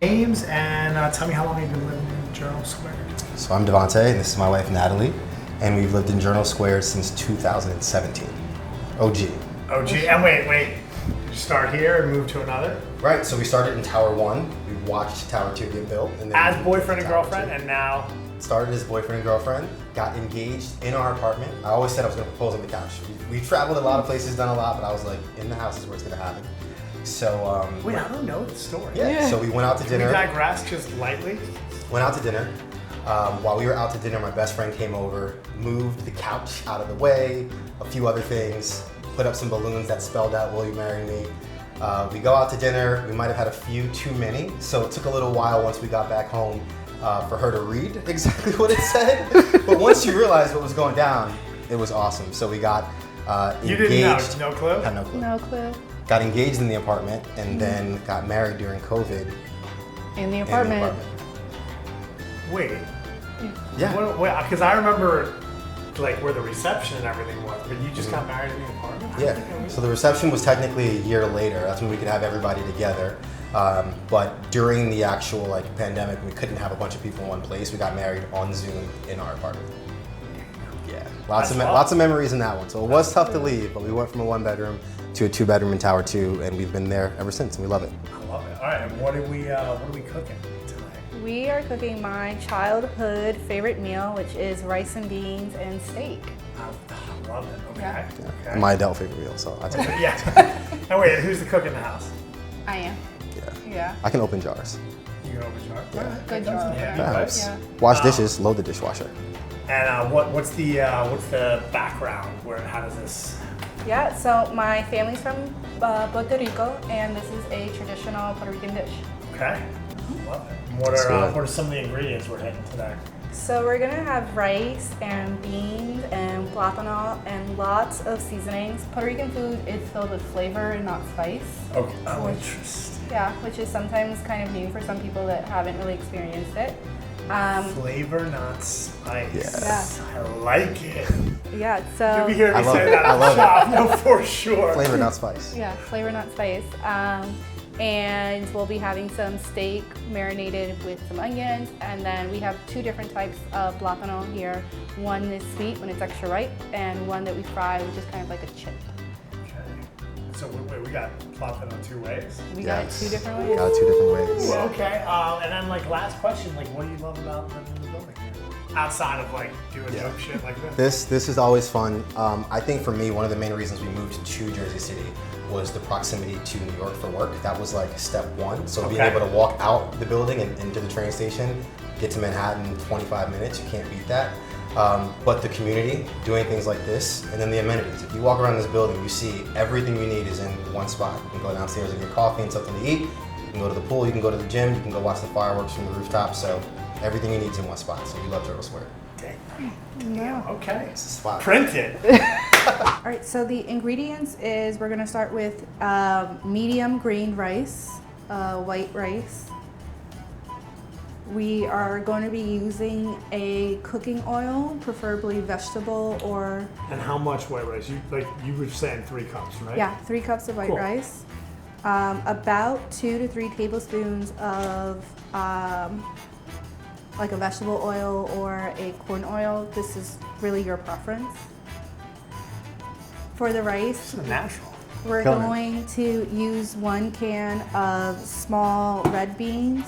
Names and tell me how long you've been living in Journal Square. So I'm Devante, and this is my wife Natalie, and we've lived in Journal Square since 2017. OG. OG. And wait. Did you start here and move to another? Right. So we started in Tower 1. We watched Tower 2 get built, and then As boyfriend and Tower girlfriend, 2. and now Started as boyfriend and girlfriend. Got engaged in our apartment. I always said I was going to propose on the couch. We traveled a lot of places, done a lot, but I was like, in the house is where it's going to happen. So wait, I don't know the story. Yeah. So we went out to Can we dinner. digress just lightly? Went out to dinner. While we were out to dinner, my best friend came over, moved the couch out of the way, a few other things, put up some balloons that spelled out, "Will you marry me?" We go out to dinner. We might have had a few too many, so it took a little while once we got back home for her to read exactly what it said. But once you realized what was going down, it was awesome. So we got engaged. You didn't know? No clue? Had no clue. No clue. Got engaged in the apartment and then got married during COVID. In the apartment. Wait. Yeah. Because I remember like where the reception and everything was, but you just got married in the apartment? Yeah. So the reception was technically a year later. That's when we could have everybody together. But during the actual pandemic, we couldn't have a bunch of people in one place. We got married on Zoom in our apartment. Yeah. Lots of memories in that one. So it was tough to leave, but we went from a 1-bedroom to a 2-bedroom in Tower 2, and we've been there ever since, and we love it. I love it. All right. And what are we cooking tonight? We are cooking my childhood favorite meal, which is rice and beans and steak. I love it. Okay. Yeah. Okay. My adult favorite meal, so I take it. Yeah. And wait, who's the cook in the house? I am. Yeah. I can open jars. You can open jar. Yeah. Good job. Yeah. That helps. Yeah. Wash dishes, load the dishwasher. And what's the background? How does this? Yeah, so my family's from Puerto Rico, and this is a traditional Puerto Rican dish. Okay. Love it. Let's do it. What are some of the ingredients we're hitting today? So we're gonna have rice and beans and plátano and lots of seasonings. Puerto Rican food is filled with flavor and not spice. Okay. Oh, interesting. Yeah, which is sometimes kind of new for some people that haven't really experienced it. Flavor, not spice. Yes. I like it. Yeah, so You'll be hearing me I love say it. that I at the love shop, no, for sure. Flavor, not spice. yeah, flavor not spice. And we'll be having some steak marinated with some onions, and then we have 2 different types of plátano here. One is sweet when it's extra ripe, and one that we fry, which is kind of like a chip. Okay. So wait, we got plátano 2 ways? We got Yes. 2 different We ways. got 2 different ways. Ooh, okay. And then last question, what do you love about living in the building here? Outside of doing dope shit like this. This is always fun. I think for me, one of the main reasons we moved to Jersey City was the proximity to New York for work. That was step 1. So being able to walk out the building and into the train station, get to Manhattan in 25 minutes, you can't beat that. But the community, doing things like this, and then the amenities. If you walk around this building, you see everything you need is in one spot. You can go downstairs and get coffee and something to eat. You can go to the pool, you can go to the gym, you can go watch the fireworks from the rooftop. So everything you need is in one spot. So we love Journal Square. Yeah. Okay. It's a spot. Print it. All right, so the ingredients is we're gonna start with medium grain rice, white rice. We are going to be using a cooking oil, preferably vegetable or... And how much white rice? You were saying 3 cups, right? Yeah, 3 cups of white Cool. rice. About 2 to 3 tablespoons of like a vegetable oil or a corn oil. This is really your preference. For the rice, It's natural. we're Color. going to use 1 can of small red beans.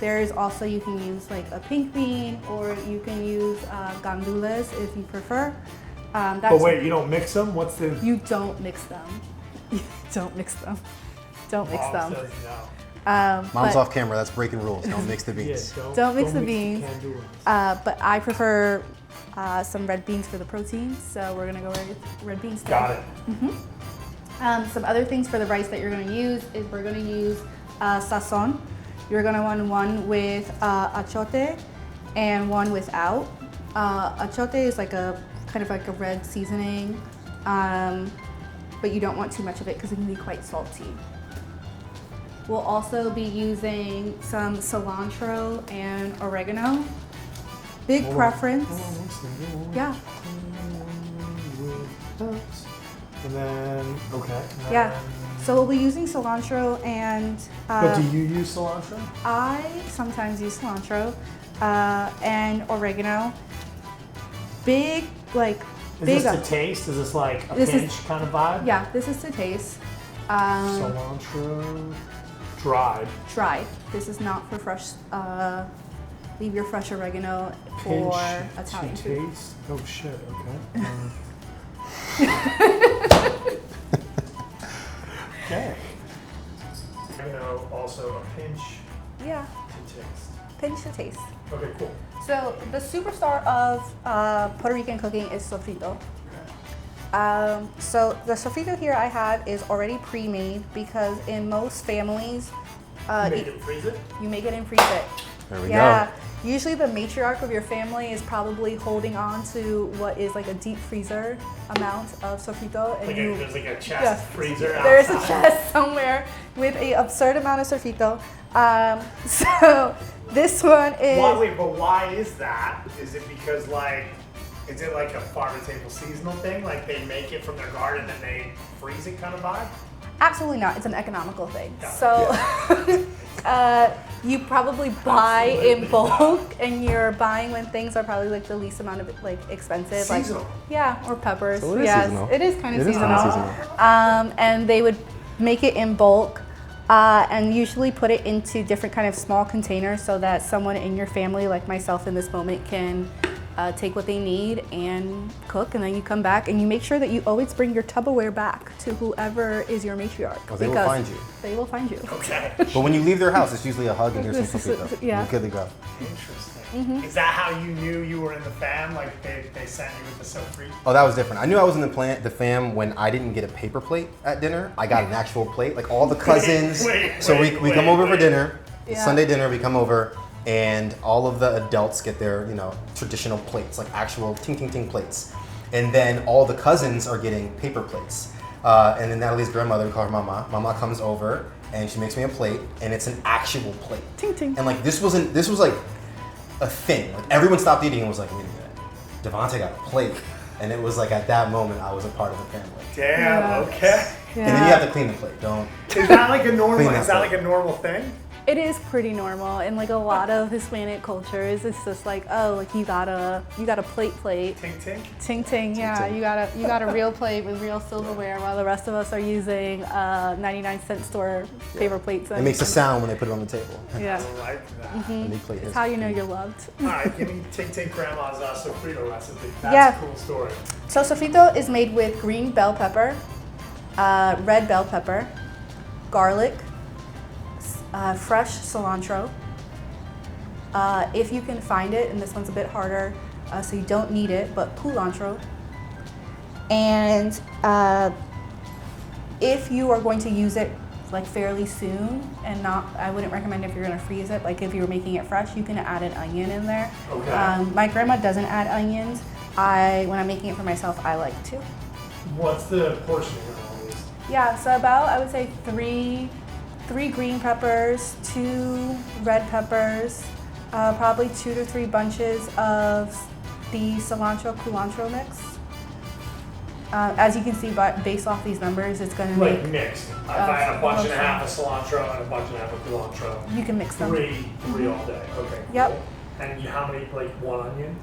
There is also, you can use a pink bean, or you can use gandules if you prefer. But wait, you don't mix them? What's the... You don't mix them. You don't mix them. Don't mix Mom them. says no. Mom's But off camera. That's breaking rules. Don't mix the beans. Yeah, Don't mix the beans. candules. but I prefer some red beans for the protein, so we're gonna go with red beans today. Got it. Some other things for the rice that you're gonna use is we're gonna use sazon. You're gonna want one with achiote and one without. Achiote is kind of like a red seasoning, but you don't want too much of it because it can be quite salty. We'll also be using some cilantro and oregano. Big preference. Yeah. And then, okay. Yeah. So we'll be using cilantro and. But do you use cilantro? I sometimes use cilantro and oregano. Big, like. Is this to taste? Is this like a pinch kind of vibe? Yeah, this is to taste. Cilantro, dried. Dried. This is not for fresh. Leave your fresh oregano Pinch for Italian to food. taste. Oh shit. Okay. Okay. Oregano, also a pinch Yeah, to taste. pinch to taste. Okay, cool. So the superstar of Puerto Rican cooking is sofrito. So the sofrito here I have is already pre-made because in most families, You make it freeze it? you make it and freeze it. There we Yeah. go. Usually the matriarch of your family is probably holding on to what is like a deep freezer amount of sofrito, and There's like a chest Yeah. freezer there's a outside. chest somewhere with a absurd amount of sofrito. So this one is. But why is that? Is it because is it like a farm to table seasonal thing? Like they make it from their garden and then they freeze it kind of vibe? Absolutely not. It's an economical thing. Yeah. So you probably buy in bulk, and you're buying when things are probably like the least amount of expensive. Seasonal. Or peppers. So it is Yes, seasonal. it is kind of It is seasonal. kinda seasonal. And they would make it in bulk. And usually put it into different kind of small containers so that someone in your family, like myself in this moment, can take what they need and cook, and then you come back and you make sure that you always bring your Tupperware back to whoever is your matriarch. Oh, they will find you. They will find you. Okay. But when you leave their house, it's usually a hug and here's some sofrito. Yeah. You're good to go. Interesting. Mm-hmm. Is that how you knew you were in the fam? Like they sent you with the sofrito? Oh, that was different. I knew I was in the fam when I didn't get a paper plate at dinner. I got an actual plate, like all the cousins. We come over for dinner. Yeah. Sunday dinner, we come over, and all of the adults get their, traditional plates, like actual ting ting ting plates. And then all the cousins are getting paper plates. And then Natalie's grandmother, we call her Mama comes over and she makes me a plate, and it's an actual plate. Ting ting. And like this was like a thing. Like everyone stopped eating and was like, wait a minute, Devante got a plate. And it was like at that moment I was a part of the family. Damn. Yeah. Okay. And then you have to clean the plate. Don't. Is that like a normal? Clean that Is that plate. like a normal thing? It is pretty normal in like a lot of Hispanic cultures. It's just like, oh, like you got a plate. Tink tink. Ting ting, yeah. ting. You got a real plate with real silverware, while the rest of us are using 99-cent store paper plates. It makes a sound when they put it on the table. Yeah, I like that. And they plate it's is. how you know you're loved. All right, give me Tink Tink Grandma's sofrito recipe. That's Yeah. a cool story. So sofrito is made with green bell pepper, red bell pepper, garlic, fresh cilantro. If you can find it, and this one's a bit harder, so you don't need it, but culantro. And if you are going to use it like fairly soon, and not, I wouldn't recommend if you're gonna freeze it, like if you're making it fresh, you can add an onion in there. Okay. My grandma doesn't add onions. When I'm making it for myself, I like to. What's the portioning of all these? Yeah, so about, I would say three green peppers, 2 red peppers, probably 2 to 3 bunches of the cilantro culantro mix. As you can see, but based off these numbers, it's going to Like make. mixed. If I had a bunch and a half of cilantro and a bunch and a half of cilantro. You can mix them. Three all day. Okay. Yep. Cool. And how many? Like 1 onion?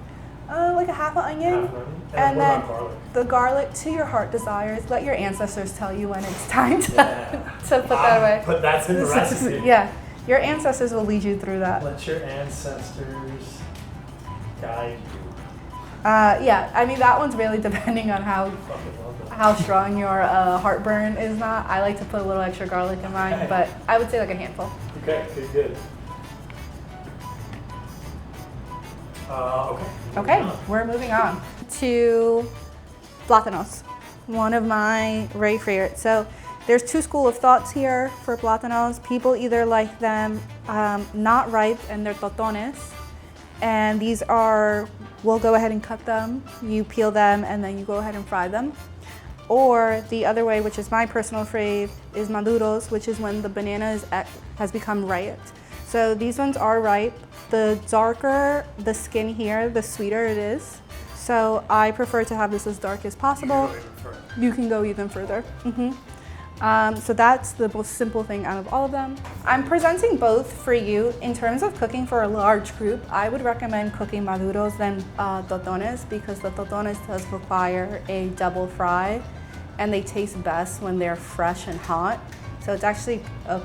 Like a half an onion. Half an onion. And what then about garlic? the garlic to your heart desires. Let your ancestors tell you when it's time to, Yeah. to put that away. But that's in the recipe. Yeah, your ancestors will lead you through that. Let your ancestors guide you. Yeah, I mean that one's really depending on how Fucking love that. how strong your heartburn is. Not. I like to put a little extra garlic in mine, Okay. but I would say like a handful. Okay, good. Okay. Okay, we're moving on to plátanos, one of my very favorites. So there's 2 schools of thoughts here for plátanos. People either like them not ripe and they're tostones, and these are, we'll go ahead and cut them, you peel them, and then you go ahead and fry them. Or the other way, which is my personal fave, is Maduros, which is when the banana has become ripe. So these ones are ripe. The darker the skin here, the sweeter it is. So I prefer to have this as dark as possible. You can go even further. You can go even further. So that's the most simple thing out of all of them. I'm presenting both for you. In terms of cooking for a large group, I would recommend cooking Maduros than tostones, because the tostones does require a double fry, and they taste best when they're fresh and hot. So it's actually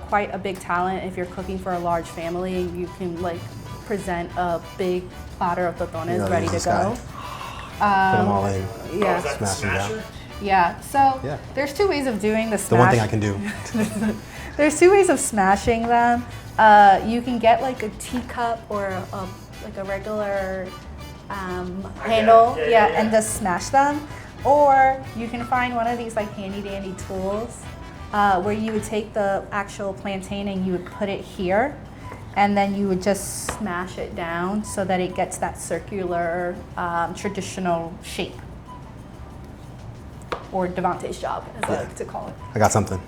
quite a big talent if you're cooking for a large family. You can like present a big platter of tostones ready to go. Put them all in. Yeah. Smash them down. Yeah, so there's two ways of doing the smash. The one thing I can do. There's two ways of smashing them. You can get like a teacup or like a regular handle, and just smash them. Or you can find one of these like handy dandy tools where you would take the actual plantain and you would put it here, and then you would just smash it down so that it gets that circular traditional shape. Or Devante's job, as I like to call it. I got something.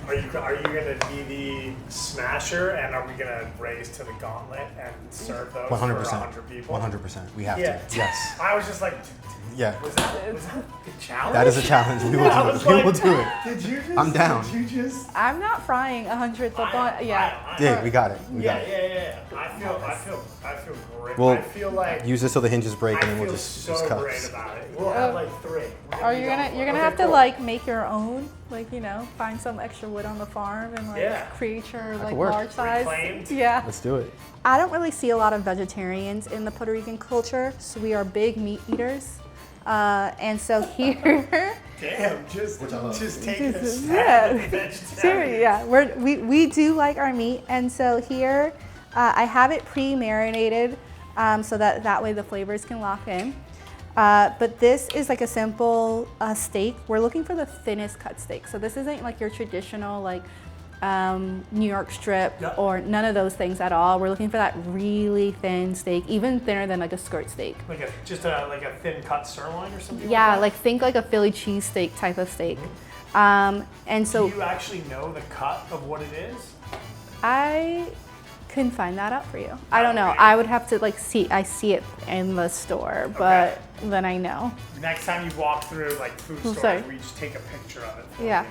Are you gonna be the smasher, and are we gonna raise to the gauntlet and serve those 100%. for 100 people? 100%. We have to. Yes. I was just like, Yeah. was that a challenge? That is a challenge. We will do it. We will do it. Did you just? I'm down. Did you just? I'm not frying 100 tostones. Yeah, we got it. We got it. Yeah. I feel great. We'll I feel like use this till the hinges break, and then we'll feel just so cut. great about it. We'll have like 3. You're gonna have to like make your own, like, you know, find some extra wood on the farm and like create your like work. large size. Reclaimed. Yeah. Let's do it. I don't really see a lot of vegetarians in the Puerto Rican culture, so we are big meat eaters. And so here, Damn, just taking a stab at the seriously, yeah, we do like our meat, and so here I have it pre-marinated so that way the flavors can lock in. But this is like a simple steak. We're looking for the thinnest cut steak, so this isn't like your traditional like New York strip or none of those things at all. We're looking for that really thin steak, even thinner than like a skirt steak. Like a thin cut sirloin or something. Yeah, like think like a Philly cheesesteak type of steak. And so do you actually know the cut of what it is? I can find that out for you. I don't know. I would have to like see. I see it in the store, but then I know. Next time you walk through like food stores, we just take a picture of it. Yeah.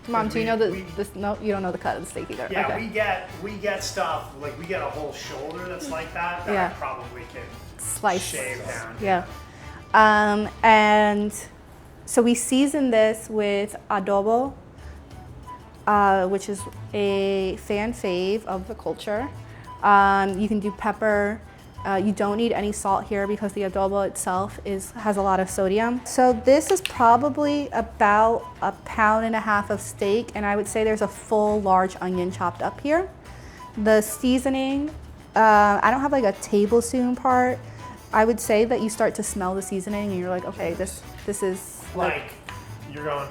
Mom, do you know this? No, you don't know the cut of the steak either. Yeah, okay. we get stuff like we get a whole shoulder that's like that I probably can shave down. Yeah. And so we season this with adobo, which is a fan fave of the culture. You can do pepper. You don't need any salt here because the adobo itself has a lot of sodium. So this is probably about 1.5 pounds of steak, and I would say there's a full large onion chopped up here. The seasoning, I don't have like a tablespoon part. I would say that you start to smell the seasoning and you're like, okay, this is like you're going.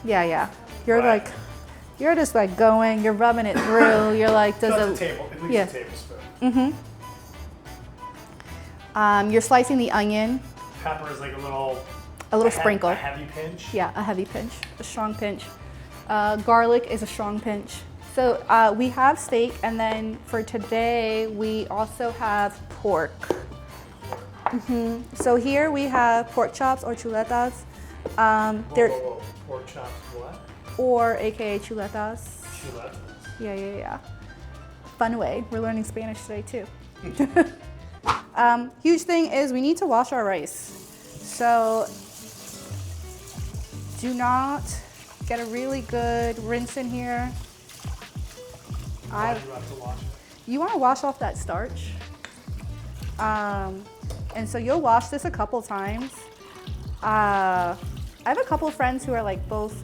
Yeah. You're like, you're just like going. You're rubbing it through. You're like, at least a tablespoon. Mm-hmm. You're slicing the onion. Pepper is like a little sprinkle. A heavy pinch. Yeah, a heavy pinch, a strong pinch. Garlic is a strong pinch. So we have steak, and then for today we also have pork. Mm-hmm. So here we have pork chops or chuletas. Whoa. Pork chops, what? Or AKA chuletas. Chuletas. Yeah. Fun way. We're learning Spanish today too. Huge thing is we need to wash our rice. So do not get a really good rinse in here. Why do you have to wash it? You want to wash off that starch. And so you'll wash this a couple times. I have a couple of friends who are like both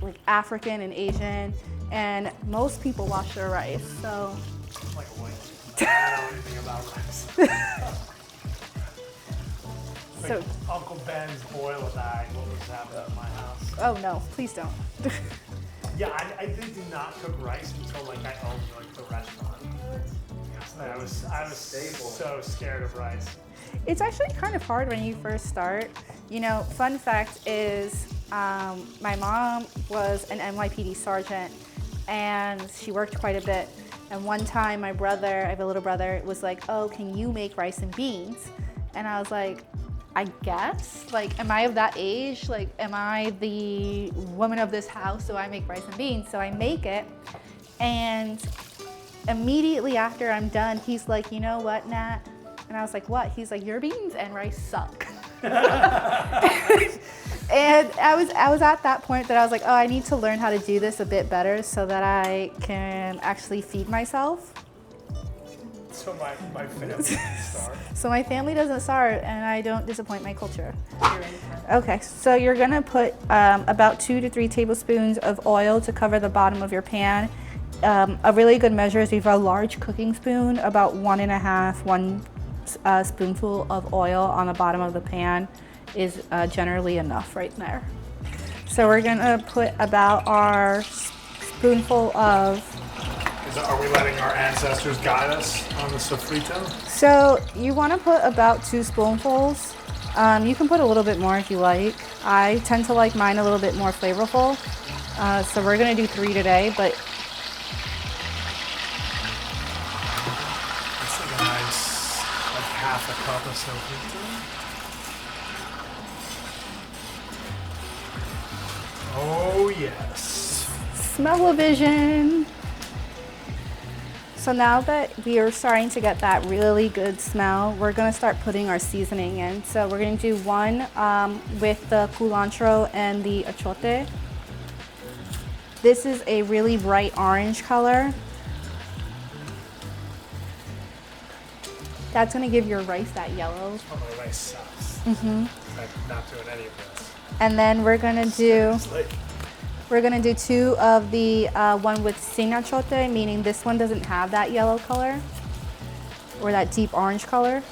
like African and Asian, and most people wash their rice. So I'm like a white. I don't know anything about rice. So Uncle Ben's boil bag. What was happening in my house? oh no, please don't. Yeah, I did not cook rice until like I owned like the restaurant. I was so scared of rice. It's actually kind of hard when you first start. You know, fun fact is my mom was an NYPD sergeant and she worked quite a bit. And one time my brother, I have a little brother, was like, oh, can you make rice and beans? And I was like, I guess. Like, am I of that age? Like, am I the woman of this house? So I make rice and beans. So I make it. And immediately after I'm done, he's like, you know what, Nat? And I was like, what? He's like, your beans and rice suck. And I was at that point that I was like, oh, I need to learn how to do this a bit better so that I can actually feed myself. So my family doesn't starve. So my family doesn't starve and I don't disappoint my culture. Okay, so you're gonna put about 2 to 3 tablespoons of oil to cover the bottom of your pan. A really good measure is if you have a large cooking spoon, about 1 spoonful of oil on the bottom of the pan is generally enough right there. So we're gonna put about our spoonful of. Are we letting our ancestors guide us on the sofrito? So you want to put about 2 spoonfuls. You can put a little bit more if you like. I tend to like mine a little bit more flavorful. So we're gonna do 3 today, but. It's like a nice, like half a cup of sofrito. Oh yes. Smell-o-vision. So now that we are starting to get that really good smell, we're gonna start putting our seasoning in. So we're gonna do one with the cilantro and the achiote. This is a really bright orange color. That's gonna give your rice that yellow. Oh, my rice sucks. Mm-hmm. I'm not doing any of this. And then we're gonna do. It's like, We're gonna do 2 of the one with sin achiote, meaning this one doesn't have that yellow color or that deep orange color.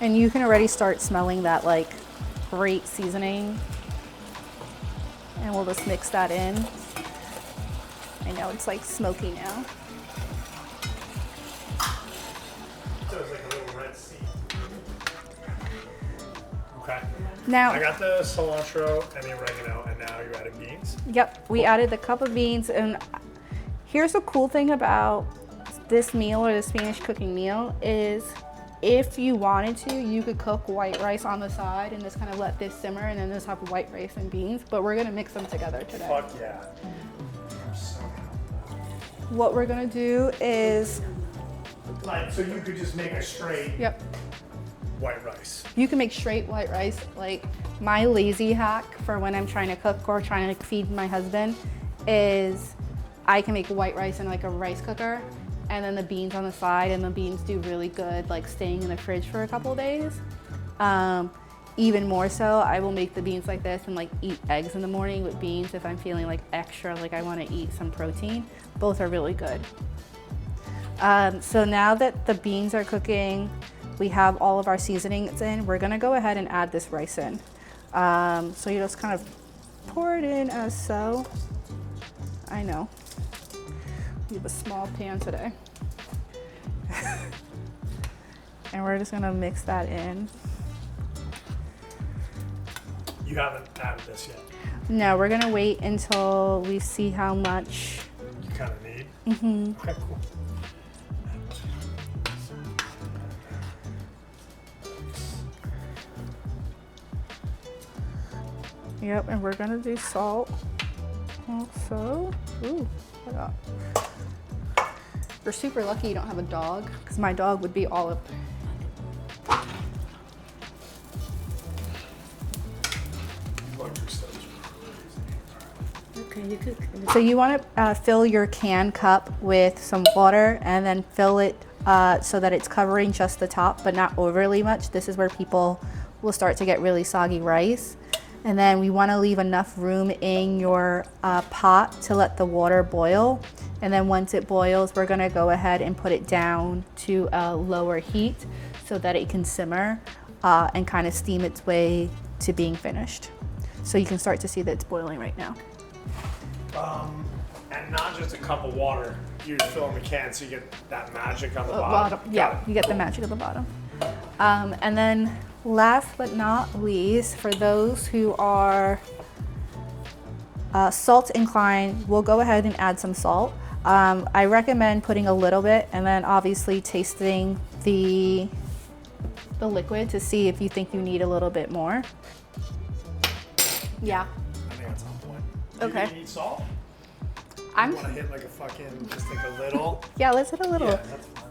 And you can already start smelling that like great seasoning. And we'll just mix that in. I know it's like smoky now. so it's like a little red seed. Okay. Now, I got the cilantro and the oregano, and now you're adding beans. yep, we added the cup of beans, and here's the cool thing about this meal or the Spanish cooking meal is if you wanted to, you could cook white rice on the side and just kind of let this simmer and then just have white rice and beans, but we're gonna mix them together today. Fuck yeah. I'm so What we're gonna do is, like, so you could just make a straight yep, white rice. you can make straight white rice. Like my lazy hack for when I'm trying to cook or trying to feed my husband is I can make white rice in like a rice cooker and then the beans on the side, and the beans do really good like staying in the fridge for a couple of days. Even more so, I will make the beans like this and like eat eggs in the morning with beans if I'm feeling like extra, like I want to eat some protein. Both are really good. So now that the beans are cooking, we have all of our seasonings in, we're gonna go ahead and add this rice in. So you just kind of pour it in as so. I know, we have a small pan today. And we're just gonna mix that in. You haven't added this yet. No, we're gonna wait until we see how much. You kind of need. Mm-hmm. Okay, cool. Yep, and we're gonna do salt also. Ooh, hold on. You're super lucky you don't have a dog, because my dog would be all up. Okay, you cook. So you want to fill your can cup with some water and then fill it so that it's covering just the top, but not overly much. This is where people will start to get really soggy rice. And then we want to leave enough room in your pot to let the water boil. And then once it boils, we're going to go ahead and put it down to a lower heat so that it can simmer and kind of steam its way to being finished. So you can start to see that it's boiling right now. And not just a cup of water. You just fill in the can so you get that magic on the bottom. Yeah, Got it. you get the Cool. magic at the bottom. And then last but not least, for those who are salt inclined, we'll go ahead and add some salt. I recommend putting a little bit and then obviously tasting the liquid to see if you think you need a little bit more. Yeah. I think that's on point. Okay. Do you need salt? I'm. You want to hit like a fucking, just like a little? Yeah, let's hit a little. Yeah, that's fine.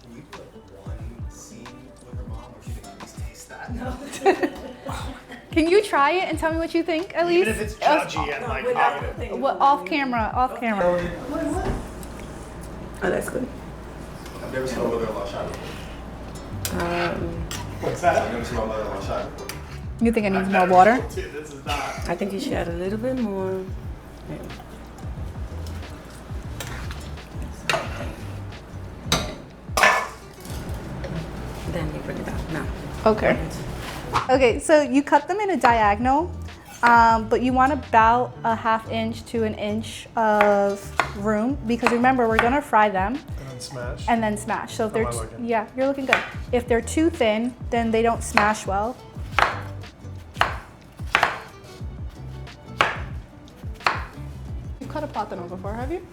Can you put one scene with her mom where she can at least taste that? No. Can you try it and tell me what you think at least? Even if it's judgy and like negative. What, off camera, off camera. Oh, that's good. I've never seen my mother-in-law shy before. What's I've that? never seen my mother-in-law shy before. You think I need more water? Dude, this is not. I think you should add a little bit more. Then you bring it up. No. Okay. Okay, so you cut them in a diagonal, but you want about a 1/2 inch to 1 inch of room because remember we're gonna fry them And then smash. and then smash. So if How they're am I looking? yeah, you're looking good. If they're too thin, then they don't smash well. You've cut a plátano before, have you?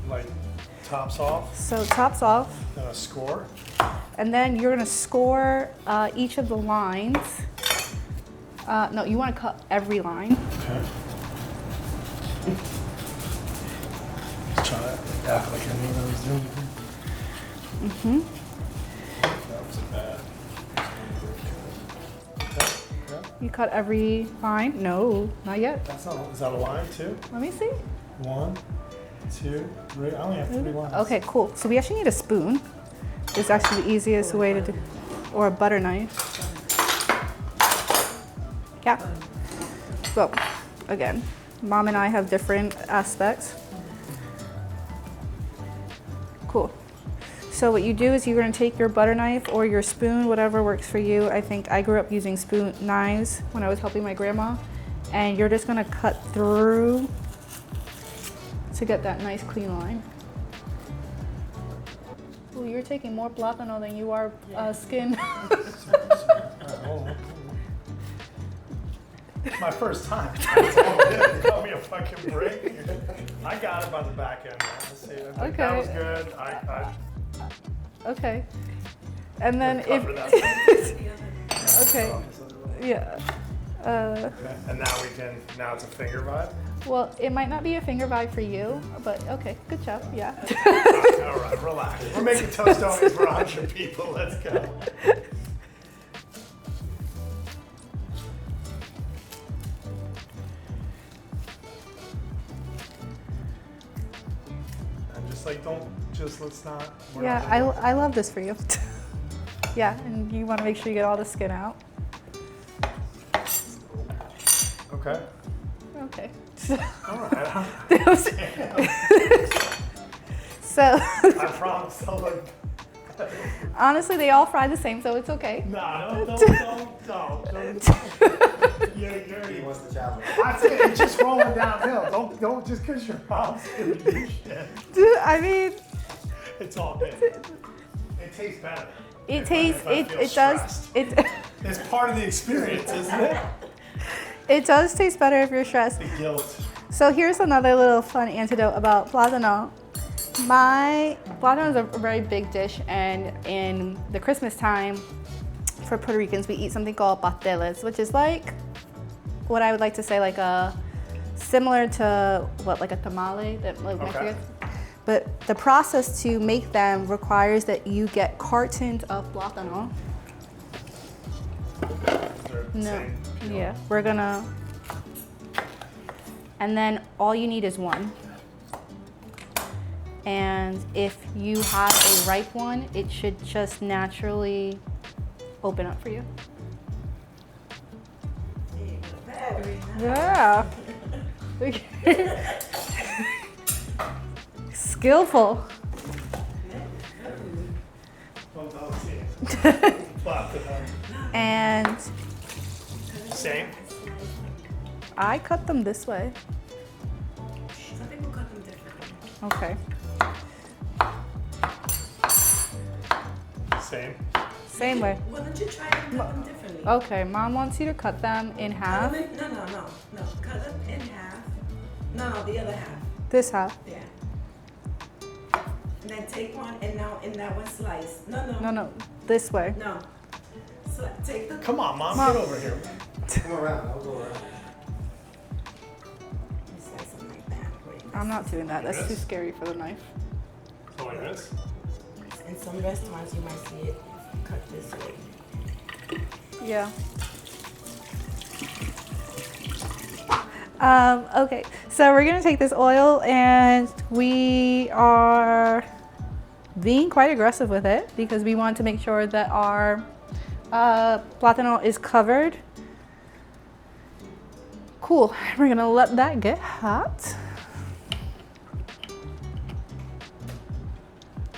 Like tops off, So tops off, then a score. and then you're gonna score each of the lines. No, you want to cut every line. Okay. Let's try it. Act like I knew what I was doing. Mm-hmm. That was a bad. Okay. Yeah. You cut every line? No, not yet. That's not. Is that a line too? Let me see. 1, 2, 3. I only have 3 lines. Okay, cool. So we actually need a spoon. It's actually the easiest way to do, or a butter knife. Yeah. So, again, mom and I have different aspects. Cool. So what you do is you're gonna take your butter knife or your spoon, whatever works for you. I think I grew up using spoon knives when I was helping my grandma. And you're just gonna cut through to get that nice clean line. Ooh, you're taking more plátano than you are skin. It's my first time. That's all it is. Cut me a fucking break. I got it by the back end. Man. Let's see. I think that Okay. was good. I Okay. And then cover if that. okay, yeah. Okay. And now we can. Now it's a finger vibe. Well, it might not be a finger vibe for you, but okay, good job. Yeah. All right, relax. We're making tostones for 100 people. Let's go. And just like, let's not. we're Yeah, not gonna- I love this for you. Yeah, and you want to make sure you get all the skin out. Okay. Okay. All right. So I promise I'll look. honestly, they all fry the same, so it's okay. No, don't. You're He wants the challenge. I said it's just rolling downhill. Don't just because your mom's gonna do shit. I mean, It's all good. It tastes better. it If tastes. I It feel it does. stressed. It It's part of the experience, isn't it? it does taste better if you're stressed. The guilt. So here's another little fun antidote about plátano. Plátano is a very big dish, and in the Christmas time, for Puerto Ricans, we eat something called pasteles, which is like what I would like to say, like a similar to what, like a tamale that like Okay. Mexicans. But the process to make them requires that you get cartons of plátano. They're the No, same, you know. yeah, we're gonna, and then all you need is one. And if you have a ripe one, it should just naturally open up for you. Yeah. Skillful. Don't see it. And Same. I cut them this way. Some people cut them differently. Okay. Same. Same way. Well, don't you try to cut them differently? Okay, mom wants you to cut them in half. No. Cut them in half. No, the other half. This half. Yeah. And then take one and now in that one slice. No, this way. No. Take the. Come on, Mom, Mom. get over here. Come around. I'll go around. Slice them like that. I'm not doing that. That's too scary for the knife. So like this? In some restaurants, you might see it cut this way. Yeah. Okay, so we're gonna take this oil and we are being quite aggressive with it because we want to make sure that our plátano is covered. Cool, we're gonna let that get hot.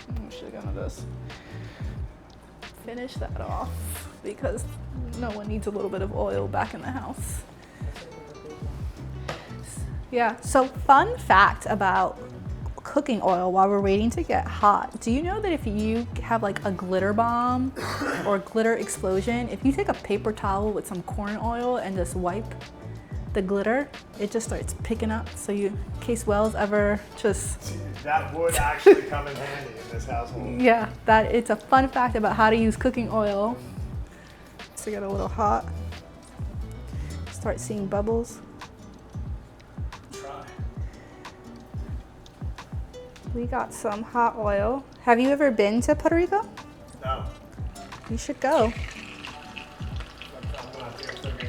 I'm actually gonna just finish that off because no one needs a little bit of oil back in the house. Yeah, so fun fact about cooking oil while we're waiting to get hot. Do you know that if you have like a glitter bomb or glitter explosion, if you take a paper towel with some corn oil and just wipe the glitter, it just starts picking up. So you, in case wells ever just... That would actually come in handy in this household. Yeah, that it's a fun fact about how to use cooking oil. So get a little hot. Start seeing bubbles. Try. We got some hot oil. Have you ever been to Puerto Rico? No. You should go. I'm gonna have to go with you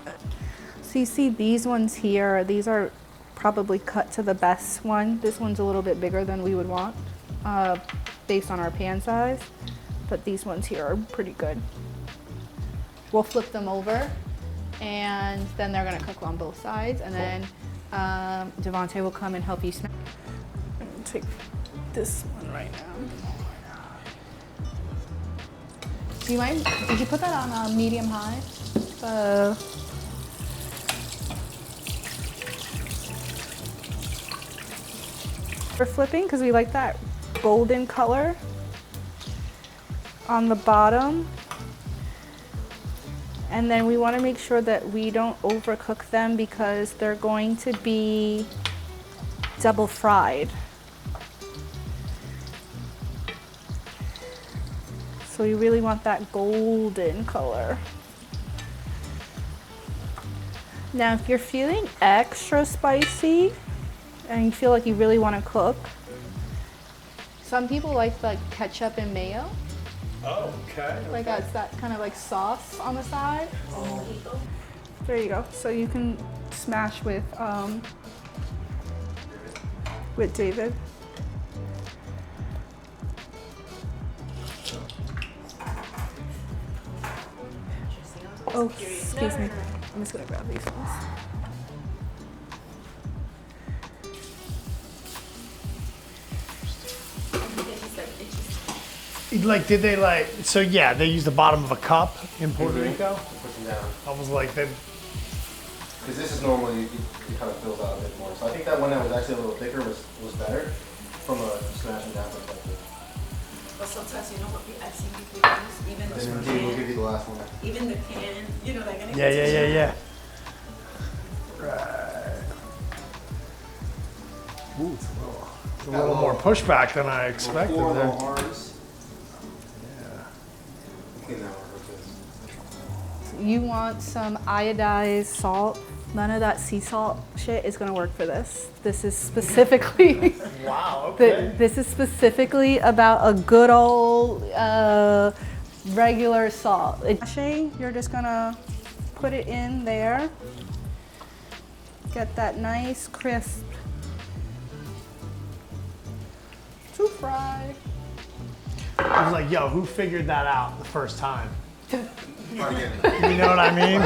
guys. So you see these ones here, these are probably cut to the best one. This one's a little bit bigger than we would want based on our pan size, but these ones here are pretty good. We'll flip them over and then they're gonna cook on both sides, and then Devante will come and help you smash. Take this one right now. Do you mind, did you put that on medium high? We're flipping because we like that golden color on the bottom. And then we want to make sure that we don't overcook them because they're going to be double fried. So we really want that golden color. Now, if you're feeling extra spicy and you feel like you really want to cook, some people like ketchup and mayo. Oh, okay. Like it's that kind of like sauce on the side. Oh. There you go. So you can smash with David. Oh, excuse me. I'm just gonna grab these ones. Like, did they like, so yeah, they use the bottom of a cup in Puerto Rico? Push them down. I was like, then, Because this is normally, it kind of fills out a bit more. So I think that one that was actually a little thicker was better from a smashing down perspective. But sometimes, you know what we actually use, even Then the indeed, we'll can, give you the last one. even the can, you know, like any. yeah. Right. Ooh, it's a little more pushback than I expected Four there. little arms. Yeah. Clean that one with this. You want some iodized salt. None of that sea salt shit is gonna work for this. This is specifically, Wow, okay. this is specifically about a good old regular salt. You're just gonna put it in there. Get that nice crisp to fry. I was like, yo, who figured that out the first time? Again. You know what I mean?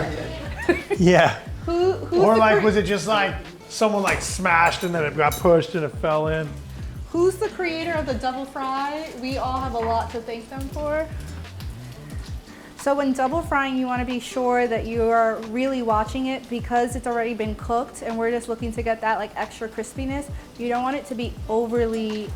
Yeah. Who's Or the like, was it just like someone like smashed and then it got pushed and it fell in? Who's the creator of the double fry? We all have a lot to thank them for. So when double frying, you want to be sure that you are really watching it because it's already been cooked and we're just looking to get that like extra crispiness. You don't want it to be overly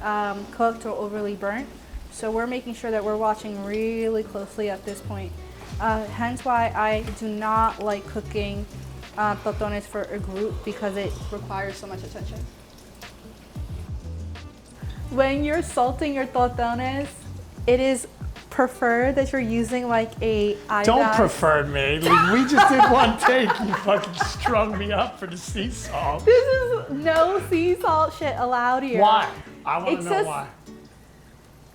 cooked or overly burnt. So we're making sure that we're watching really closely at this point. Hence why I do not like cooking tostones for a group because it requires so much attention. when you're salting your tostones, it is preferred that you're using like a iodized... Don't prefer me. Like, we just did one take. You fucking strung me up for the sea salt. This is no sea salt shit allowed here. Why? I want It to know says- why.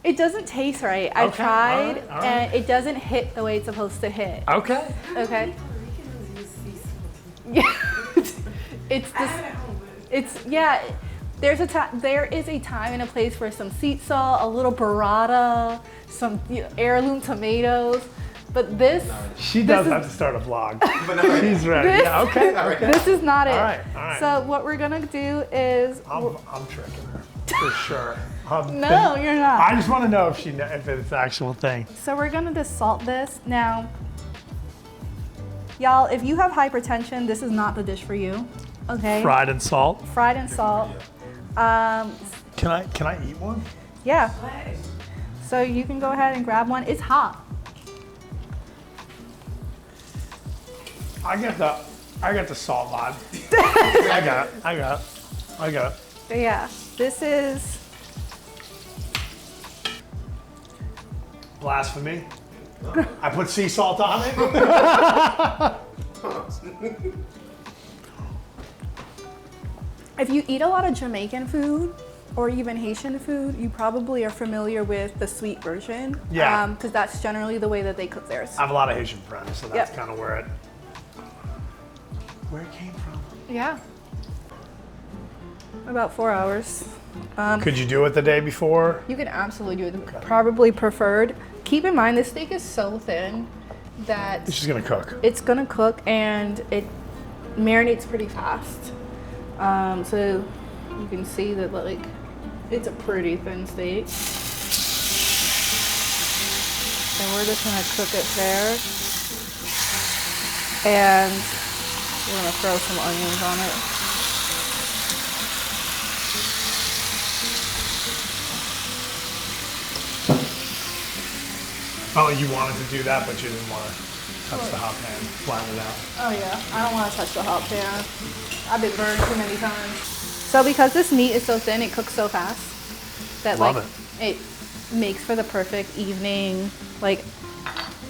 It doesn't taste right. I Okay, tried, all right. and it doesn't hit the way it's supposed to hit. Okay. Okay. Puerto Ricans use sea salt. Yeah. It's I just. have it at home, but It's yeah. There is a time and a place for some sea salt, a little burrata, some heirloom tomatoes, but this. She This does is- have to start a vlog. But no, She's ready. This- Yeah, okay. This is not it. All right, all right. So what we're gonna do is. I'm tricking her for sure. No, you're not. I just want to know if if it's an actual thing. So we're gonna just salt this now. Y'all, if you have hypertension, this is not the dish for you. Okay. Fried and salt. Fried and salt. Can I eat one? Yeah. So you can go ahead and grab one. It's hot. I got the salt vibe. I got it. But yeah, this is. Blasphemy. I put sea salt on it. If you eat a lot of Jamaican food or even Haitian food, you probably are familiar with the sweet version. Yeah. Because that's generally the way that they cook theirs. I have a lot of Haitian friends, so that's Yep. kind of where it came from. Yeah. About 4 hours. Could you do it the day before? You can absolutely do it. Probably preferred. Keep in mind, this steak is so thin that It's just gonna cook. it's gonna cook and it marinates pretty fast. So you can see that like it's a pretty thin steak. And we're just gonna cook it there. And we're gonna throw some onions on it. Oh, you wanted to do that, but you didn't want to touch the hot pan, flatten it out. Oh yeah, I don't want to touch the hot pan. I've been burned too many times. So because this meat is so thin, it cooks so fast that Love like it makes for the perfect evening. Like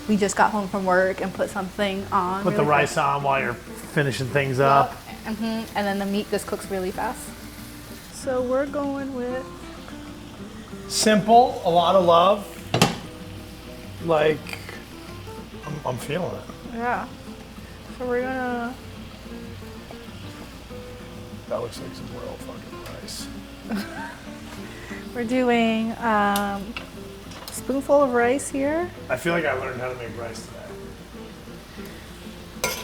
we just got home from work and put something on. Put the really rice on while you're finishing things up. fast. And then the meat just cooks really fast. So we're going with Simple, a lot of love. Like, I'm feeling it. yeah. So we're gonna That looks like some real fucking rice. we're doing spoonful of rice here. I feel like I learned how to make rice today.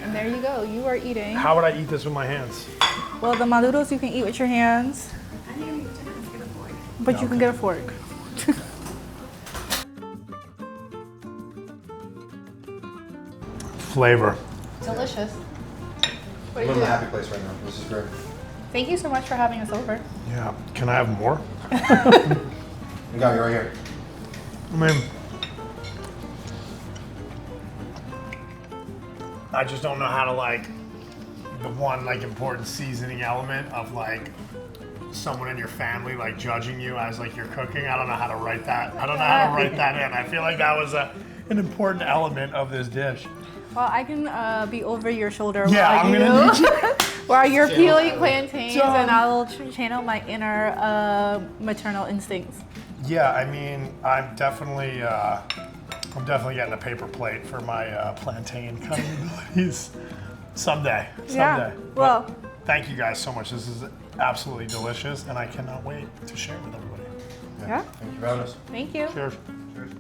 And there you go. You are eating. How would I eat this with my hands? Well, the Maduros you can eat with your hands, I didn't even get a fork. but you can get a fork. Flavor. Delicious. What I'm do in you my do? happy place right now. This is great. Thank you so much for having us over. Yeah. Can I have more? You got me right here. I mean, I just don't know how to like the one like important seasoning element of like someone in your family like judging you as like you're cooking. I don't know how to write that. I don't know how to write that in. I feel like that was an important element of this dish. Well, I can be over your shoulder Yeah, while I'm gonna need you. while you're peeling plantains, Done. and I will channel my inner maternal instincts. Yeah, I mean, I'm definitely getting a paper plate for my plantain cutting abilities someday. Yeah. But Well, thank you guys so much. This is absolutely delicious, and I cannot wait to share it with everybody. yeah. Thank you for having us. Thank you. Cheers. Cheers.